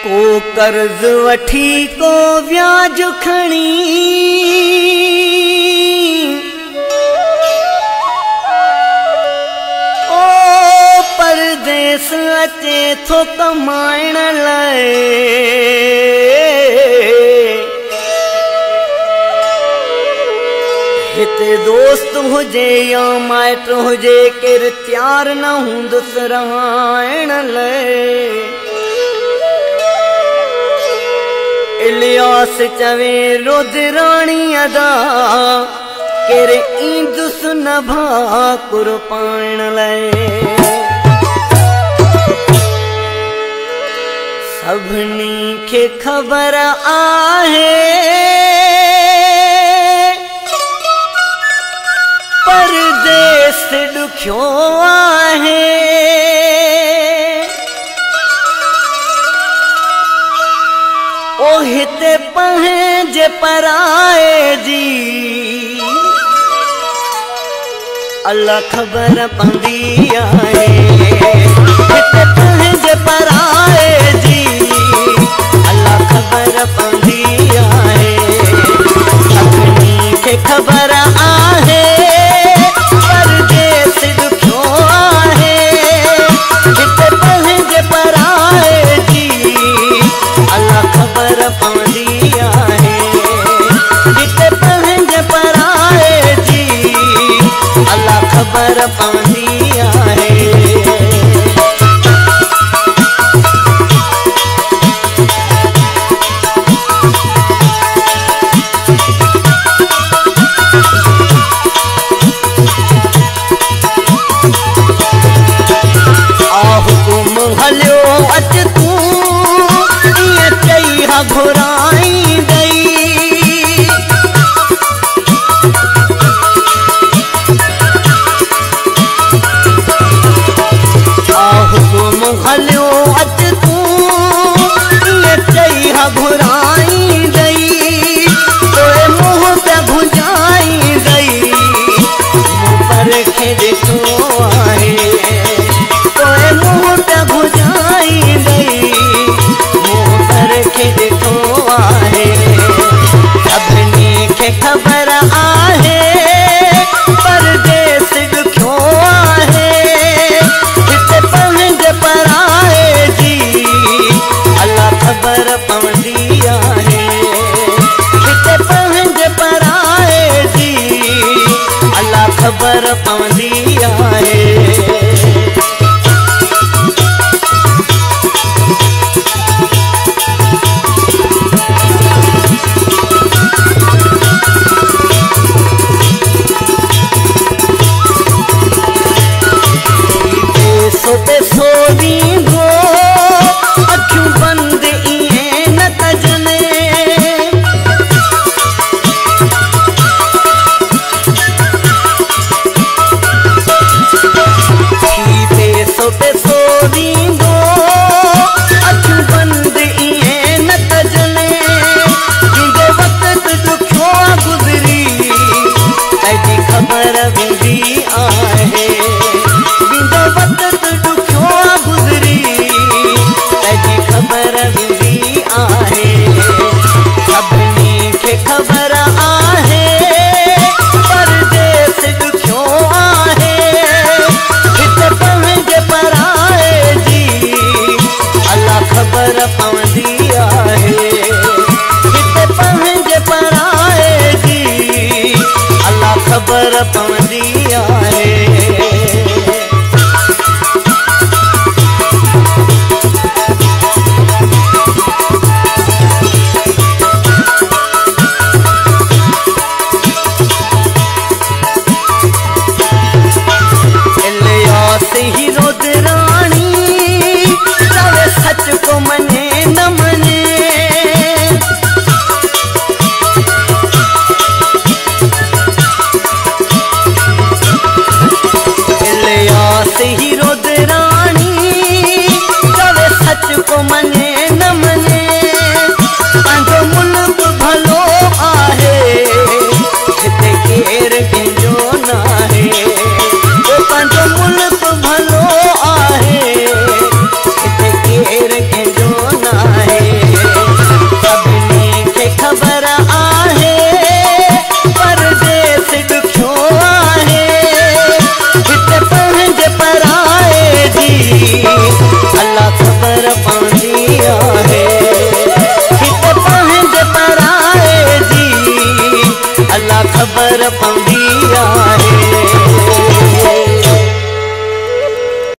को कर्ज वठी को व्याज खणी ओ परदेस अचे थो कमाइण लाइ हिते दोस्त हुजे या माइट हुजे केर तैयार न हूंदुसि रहाइण लाइ इलियास चवे रुद्राणी अदा केरे ईंदुस न भाकुर पाइण लाइ सभिनी खे ख़बर आहे परदेस ॾुखियो आहे ओ हिते पंहिंजे पराए जी अल्लाह ख़बर पवंदी आहे हिते पंहिंजे पराए जी अल्लाह ख़बर पवंदी आहे सभिनी खे ख़बर आहे परदेस ॾुखियो आहे हिते पंहिंजे पराए जी अल्लाह ख़बर पवंदी आहे हिते पंहिंजे पराए जी अल्लाह ख़बर पवंदी आहे हलियो अच तूं ईअं चई हा घुराई गई हुकुम हलियो अच तूं ईअं चई हा घुराई गई तोए मुंहुं पे भुंजाई गई मूं पर खे ॾिठो आहे तोए मुंहुं पे भुंजाई गई मूं पर खे ॾिठो आहे सभिनी खे ख़बर आहे परदेस ॾुखियो आहे हिते पंहिंजे पराए जी अल्लाह ख़बर पवंदी आहे हिते पंहिंजे पराए जी अल्लाह ख़बर पवंदी आहे सोते सो दींदो अखियूं बंदि इएं न कजनि सोते सो दींदो अखियूं बंदि इएं न कजनि जिंदो वक़्तु ॾुखियो गुज़री तंहिंजी ख़बर हूंदी आहे जिंदो वक़्तु ॾुखियो गुज़री तंहिंजी ख़बर हूंदी आहे सभिनी खे ख़बर आहे परदेस ॾुखियो आहे हिते पंहिंजे पराए जी अल्लाह ख़बर पवंदी आहे हिते पंहिंजे पराए जी अल्लाह ख़बर पवंदी आहे ही रुद्राणी चवे सच को मने न मने इलियास ही रुद्राणी चवे सच को मने न मने पंहिंजो मुल्क भलो आहे हिते केर कंहिंजो न आहे पंहिंजो मुल्क भलो आहे हिते केर कंहिंजो न आहे नज़र पवंदी आहे।